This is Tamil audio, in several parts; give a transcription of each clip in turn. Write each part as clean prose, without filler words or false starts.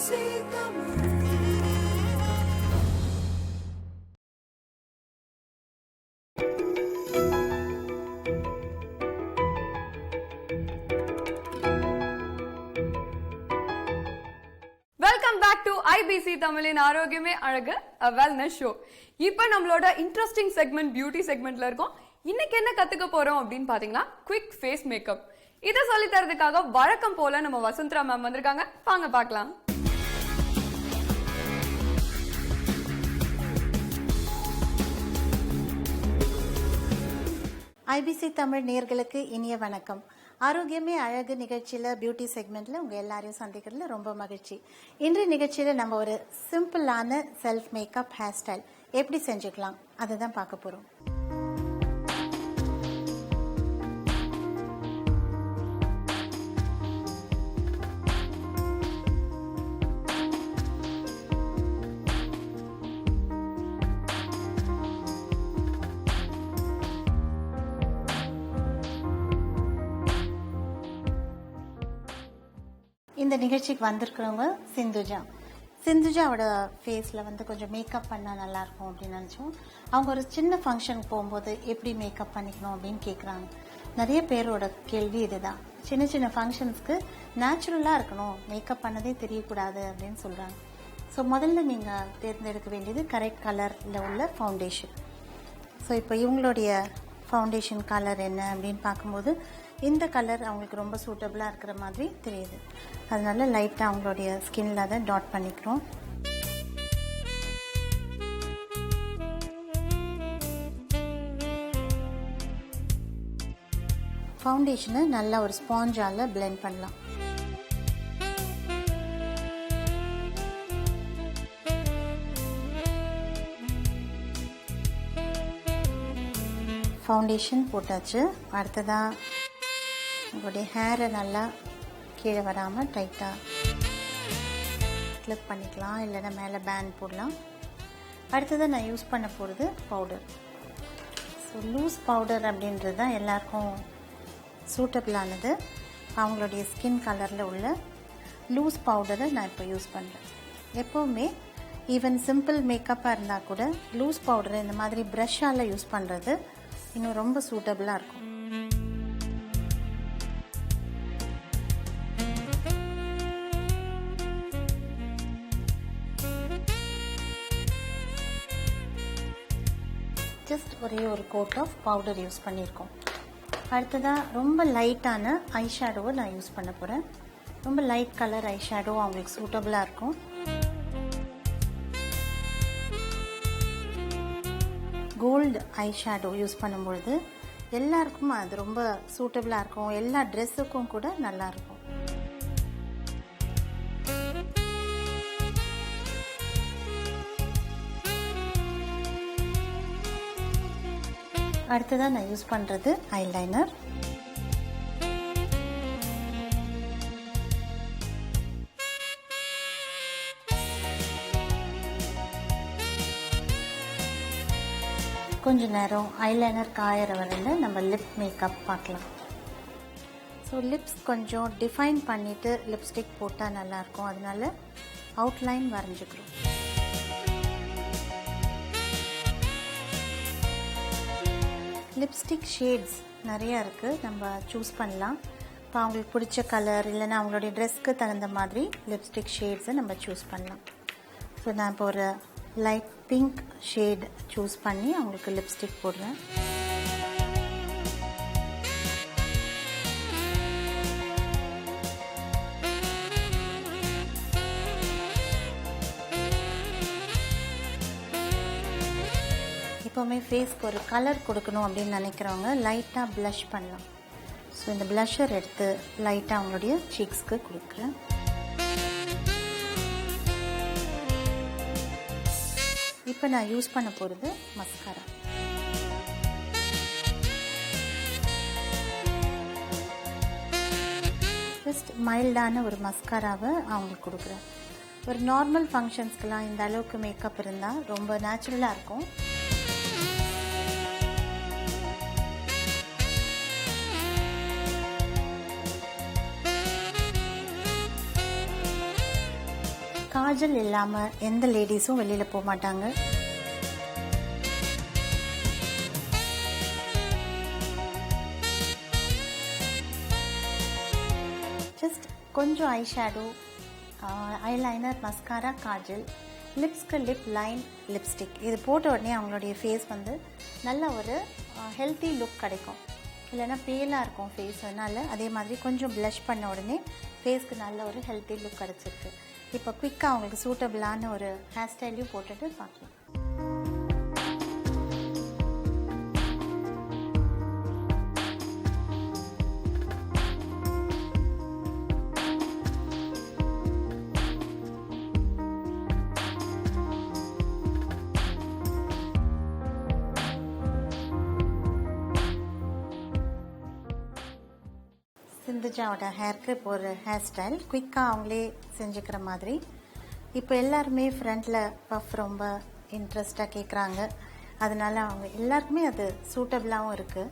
வெல்கம் பேக் டு ஐபிசி தமிழின் ஆரோக்கியமே அழகு வெல்னஸ் ஷோ. இப்போ நம்மளோட இன்ட்ரெஸ்டிங் செக்மெண்ட் பியூட்டி செக்மெண்ட்ல இருக்கோம். இன்னைக்கு என்ன கத்துக்க போறோம் அப்படின்னு பாத்தீங்கன்னா குவிக் ஃபேஸ் மேக்கப். இதை சொல்லி தரதுக்காக வழக்கம் போல நம்ம வசந்தரா மேம் வந்திருக்காங்க. வாங்க பார்க்கலாம். ஐபிசி தமிழ் நேயர்களுக்கு இனிய வணக்கம். ஆரோக்கியமே அழகு நிகழ்ச்சியில பியூட்டி செக்மெண்ட்ல உங்க எல்லாரையும் சந்திக்கிறதுல ரொம்ப மகிழ்ச்சி. இன்றைய நிகழ்ச்சியில நம்ம ஒரு சிம்பிளான செல்ஃப் மேக்கப் ஹேர் ஸ்டைல் எப்படி செஞ்சுக்கலாம் அதை தான் பார்க்க போறோம். இந்த நிகழ்ச்சிக்கு வந்திருக்கிறவங்க சிந்துஜாவோட ஃபேஸில் கொஞ்சம் மேக்கப் பண்ணால் நல்லாயிருக்கும் அப்படின்னு நினச்சோம். அவங்க ஒரு சின்ன ஃபங்க்ஷனுக்கு போகும்போது எப்படி மேக்கப் பண்ணிக்கணும் அப்படின்னு கேட்குறாங்க. நிறைய பேரோட கேள்வி இதுதான். சின்ன சின்ன ஃபங்க்ஷன்ஸ்க்கு நேச்சுரலாக இருக்கணும், மேக்கப் பண்ணதே தெரியக்கூடாது அப்படின்னு சொல்கிறாங்க. ஸோ முதல்ல நீங்கள் தேர்ந்தெடுக்க வேண்டியது கரெக்ட் கலரில் உள்ள ஃபவுண்டேஷன். ஸோ இப்போ இவங்களுடைய ஃபவுண்டேஷன் கலர் என்ன அப்படின்னு பார்க்கும்போது இந்த கலர் அவங்களுக்கு ரொம்ப சூட்டபிளாக இருக்கிற மாதிரி தெரியுது. அதனால லைட்டாக அவங்களுடைய ஸ்கின்ல அதை டாட் பண்ணிக்கிறோம். ஃபவுண்டேஷனை நல்லா ஒரு ஸ்பாஞ்சால பிளெண்ட் பண்ணலாம். ஃபவுண்டேஷன் போட்டாச்சு. அடுத்ததாக உங்களுடைய ஹேரை நல்லா கீழே வராமல் டைட்டாக கிளிப் பண்ணிக்கலாம், இல்லைன்னா மேலே பேண்ட் போடலாம். அடுத்ததாக நான் யூஸ் பண்ண போகிறது பவுடர். ஸோ லூஸ் பவுடர் அப்படின்றது தான் எல்லாருக்கும் சூட்டபிளானது. அவங்களுடைய ஸ்கின் கலரில் உள்ள லூஸ் பவுடரை நான் இப்போ யூஸ் பண்ணுறேன். எப்போவுமே ஈவன் சிம்பிள் மேக்கப்பாக இருந்தால் கூட லூஸ் பவுடரை இந்த மாதிரி ப்ரஷ்ஷால் யூஸ் பண்ணுறது இன்னும் ரொம்ப சூட்டபிளாக இருக்கும். ஜஸ்ட் ஒரே ஒரு கோட் ஆஃப் பவுடர் யூஸ் பண்ணியிருக்கோம். அடுத்ததாக ரொம்ப லைட்டான ஐ ஷேடோவை நான் யூஸ் பண்ண போகிறேன். ரொம்ப லைட் கலர் ஐ ஷேடோ அவங்களுக்கு சூட்டபிளாக இருக்கும். கோல்டு ஐ ஷேடோ யூஸ் பண்ணும்பொழுது எல்லாருக்கும் அது ரொம்ப சூட்டபிளாக இருக்கும். எல்லா ட்ரெஸ்ஸுக்கும் கூட நல்லாயிருக்கும். அடுத்ததாக நான் யூஸ் பண்ணுறது ஐலைனர். கொஞ்ச நேரம் ஐலைனர் காயற வரையில் நம்ம லிப் மேக்கப் பார்க்கலாம். ஸோ லிப்ஸ் கொஞ்சம் டிஃபைன் பண்ணிவிட்டு லிப்ஸ்டிக் போட்டால் நல்லாயிருக்கும். அதனால அவுட்லைன் வரைஞ்சிக்கிறோம். லிப்ஸ்டிக் ஷேட்ஸ் நிறையா இருக்குது, நம்ம சூஸ் பண்ணலாம். இப்போ அவங்களுக்கு பிடிச்ச கலர் இல்லைன்னா அவங்களுடைய ட்ரெஸ்க்கு தகுந்த மாதிரி லிப்ஸ்டிக் ஷேட்ஸை நம்ம சூஸ் பண்ணலாம். ஸோ நான் இப்போ ஒரு லைட் பிங்க் ஷேட் சூஸ் பண்ணி அவங்களுக்கு லிப்ஸ்டிக் போடுறேன். எப்போவுமே ஃபேஸ்க்கு ஒரு கலர் கொடுக்கணும் அப்படின்னு நினைக்கிறவங்க லைட்டாக ப்ளஷ் பண்ணலாம். ஸோ இந்த ப்ளஷர் எடுத்து லைட்டாக அவங்களுடைய சீக்ஸ்க்கு கொடுக்குறேன். இப்போ நான் யூஸ் பண்ண போகிறது மஸ்காரா. ஜஸ்ட் மைல்டான ஒரு மஸ்காராவை அவங்களுக்கு கொடுக்குறேன். ஒரு நார்மல் ஃபங்க்ஷன்ஸ்க்கெலாம் இந்த அளவுக்கு மேக்கப் இருந்தால் ரொம்ப நேச்சுரலாக இருக்கும். காஜல் இல்லாமல் எந்த லேடிஸும் வெளியில் போக மாட்டாங்க. ஜஸ்ட் கொஞ்சம் eye shadow, eyeliner, mascara, kajal, லிப்ஸ்க்கு லிப் லைன், லிப்ஸ்டிக் இது போட்ட உடனே அவங்களுடைய ஃபேஸ் வந்து நல்ல ஒரு ஹெல்த்தி லுக் கிடைக்கும். இல்லைன்னா பேலாக இருக்கும் ஃபேஸ், அதனால் அதே மாதிரி கொஞ்சம் ப்ளஷ் பண்ண உடனே ஃபேஸ்க்கு நல்ல ஒரு ஹெல்த்தி லுக் கிடச்சிருக்கு. இப்போ குயிக்காக அவங்களுக்கு சூட்டபிளான ஒரு ஹேர் ஸ்டைலையும் போட்டுட்டு பார்க்கலாம். சிந்துஜாவோட ஹேருக்கு இப்போ ஒரு ஹேர் ஸ்டைல் குயிக்காக அவங்களே செஞ்சுக்கிற மாதிரி. இப்போ எல்லாருமே ஃப்ரண்டில் பஃப் ரொம்ப இன்ட்ரெஸ்டாக கேட்குறாங்க. அதனால அவங்க எல்லாருக்குமே அது சூட்டபிளாகவும் இருக்குது.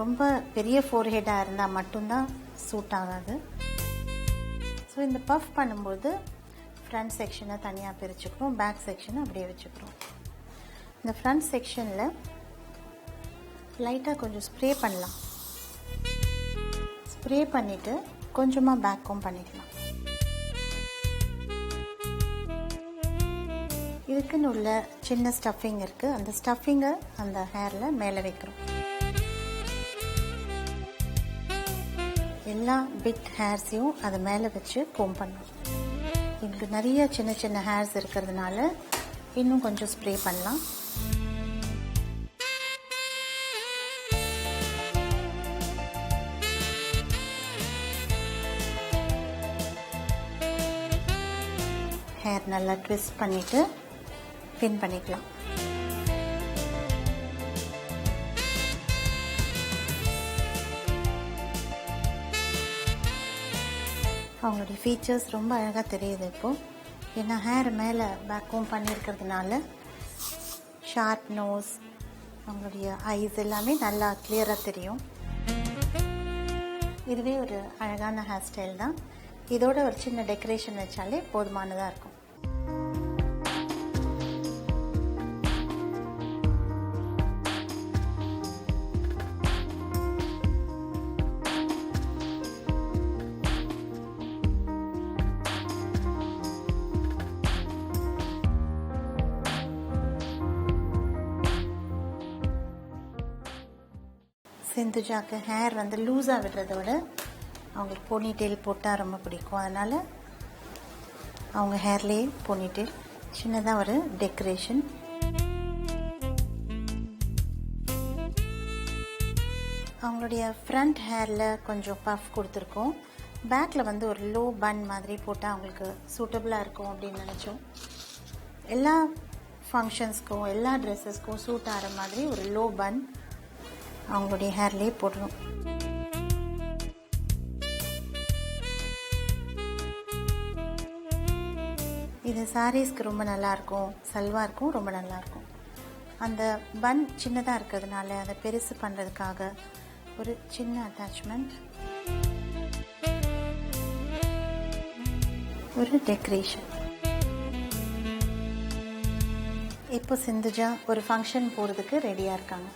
ரொம்ப பெரிய ஃபோர்ஹெட்டாக இருந்தால் மட்டும்தான் சூட் ஆகாது. ஸோ இந்த பஃப் பண்ணும்போது ஃப்ரண்ட் செக்ஷனை தனியாக பிரிச்சுக்கிறோம், பேக் செக்ஷனை அப்படியே வச்சுக்கிறோம். இந்த ஃப்ரண்ட் செக்ஷனில் லைட்டாக கொஞ்சம் ஸ்ப்ரே பண்ணலாம். ஸ்ப்ரே பண்ணிவிட்டு கொஞ்சமாக பேக்கும் பண்ணிக்கலாம். இதுக்குன்னு உள்ள சின்ன ஸ்டஃபிங் இருக்குது, அந்த ஸ்டஃபிங்கை அந்த ஹேரில் மேலே வைக்கிறோம். எல்லா பிக் ஹேர்ஸையும் அதை மேலே வச்சு கோம் பண்ணணும். எங்களுக்கு நிறைய சின்ன சின்ன ஹேர்ஸ் இருக்கிறதுனால இன்னும் கொஞ்சம் ஸ்ப்ரே பண்ணலாம். ஹேர் நல்லா ட்விஸ்ட் பண்ணிவிட்டு பின் பண்ணிக்கலாம். அவங்களுடைய ஃபீச்சர்ஸ் ரொம்ப அழகாக தெரியுது இப்போது. ஏன்னா ஹேர் மேலே பேக்கும் பண்ணியிருக்கிறதுனால ஷார்ப் நோஸ், அவங்களுடைய ஐஸ் எல்லாமே நல்லா கிளியராக தெரியும். இதுவே ஒரு அழகான ஹேர் ஸ்டைல் தான். இதோட ஒரு சின்ன டெக்கரேஷன் வச்சாலே போதுமானதாக இருக்கும். சிந்துஜாக்கு ஹேர் வந்து லூஸாக விடுறத விட அவங்களுக்கு போனிடெயில் போட்டால் ரொம்ப பிடிக்கும். அதனால் அவங்க ஹேர்லேயே போனிடெயில், சின்னதாக ஒரு டெக்கரேஷன். அவங்களுடைய ஃப்ரண்ட் ஹேரில் கொஞ்சம் பஃப் கொடுத்துருக்கோம். பேக்கில் வந்து ஒரு லோ பன் மாதிரி போட்டால் அவங்களுக்கு சூட்டபுளாக இருக்கும் அப்படின்னு நினச்சோம். எல்லா ஃபங்க்ஷன்ஸ்க்கும் எல்லா ட்ரெஸ்ஸஸ்க்கும் சூட் ஆகிற மாதிரி ஒரு லோ பன் அவங்களுடைய ஹேர்லேயே போடணும். இது சாரீஸ்க்கு ரொம்ப நல்லாயிருக்கும், சல்வாருக்கும் ரொம்ப நல்லாயிருக்கும். அந்த பன் சின்னதாக இருக்கிறதுனால அதை பெருசு பண்ணுறதுக்காக ஒரு சின்ன அட்டாச்மெண்ட், ஒரு டெக்கரேஷன். இப்போ சிந்துஜா ஒரு ஃபங்க்ஷன் போகிறதுக்கு ரெடியாக இருக்காங்க.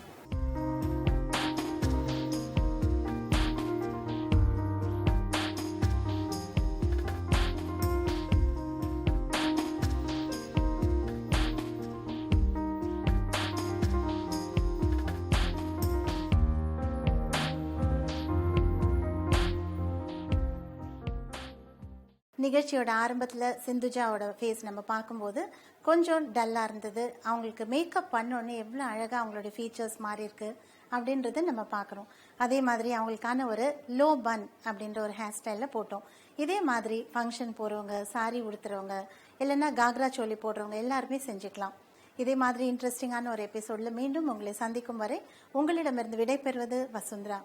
நிகழ்ச்சியோட ஆரம்பத்தில் சிந்துஜாவோட ஃபேஸ் நம்ம பார்க்கும்போது கொஞ்சம் டல்லாக இருந்தது. அவங்களுக்கு மேக்கப் பண்ணோன்னே எவ்வளோ அழகாக அவங்களோட ஃபீச்சர்ஸ் மாறி இருக்கு அப்படின்றத நம்ம பார்க்குறோம். அதே மாதிரி அவங்களுக்கான ஒரு லோ பன் அப்படின்ற ஒரு ஹேர் ஸ்டைலில் போட்டோம். இதே மாதிரி ஃபங்க்ஷன் போகிறவங்க, சாரி உடுத்துறவங்க, இல்லைன்னா காக்ரா சோலி போடுறவங்க எல்லாருமே செஞ்சுக்கலாம். இதே மாதிரி இன்ட்ரெஸ்டிங்கான ஒரு எபிசோடில் மீண்டும் உங்களை சந்திக்கும் வரை உங்களிடமிருந்து விடைபெறுவது வசுந்தரா.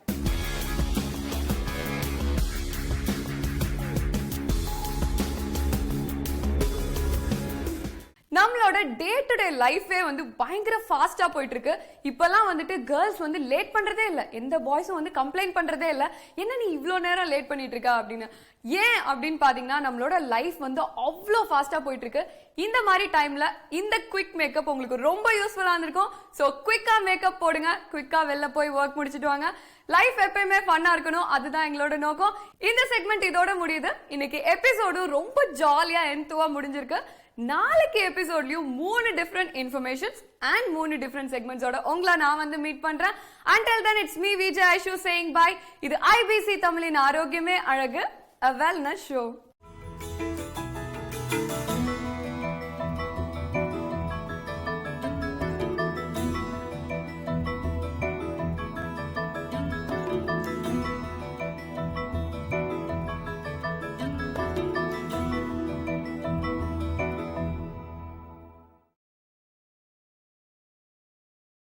நம்மளோட டே டு டே லைஃபே வந்து பயங்கர ஃபாஸ்டா போயிட்டு இருக்கு. இப்பெல்லாம் வந்துட்டு கேர்ள்ஸ் வந்து லேட் பண்றதே இல்ல, எந்த பாய்ஸும் வந்து கம்ப்ளைண்ட் பண்றதே இல்ல, என்ன நீ இவ்ளோ நேரம் லேட் பண்ணிட்டு இருக்க அப்படின்னு. ஏன் அப்படின்னு பாத்தீங்கன்னா நம்மளோட லைஃப் வந்து அவ்வளோ ஃபாஸ்டா போயிட்டு இருக்கு. இந்த மாதிரி டைம்ல இந்த குவிக் மேக்கப் உங்களுக்கு ரொம்ப யூஸ்ஃபுல்லா இருந்திருக்கும். ஸோ குவிக்கா மேக்கப் போடுங்க, குவிக்கா வெளில போய் ஒர்க் முடிச்சிட்டு வாங்க. லைஃப் எப்பயுமே ஃபன்னா இருக்கணும், அதுதான் எங்களோட நோக்கம். இந்த செக்மெண்ட் இதோட முடியுது. இன்னைக்கு எபிசோடும் ரொம்ப ஜாலியா என்துவா முடிஞ்சிருக்கு. நாளைக்கு எபிசோட்லயும் 3 டிஃபரெண்ட் இன்ஃபர்மேஷன்ஸ் அண்ட் 3 டிஃபரெண்ட் செக்மெண்ட்ஸோட உங்களை நான் வந்து மீட் பண்றேன். Until then, it's me Vijay Aishu saying bye. இது IBC தமிழின் ஆரோக்கியமே அழகு, a wellness show.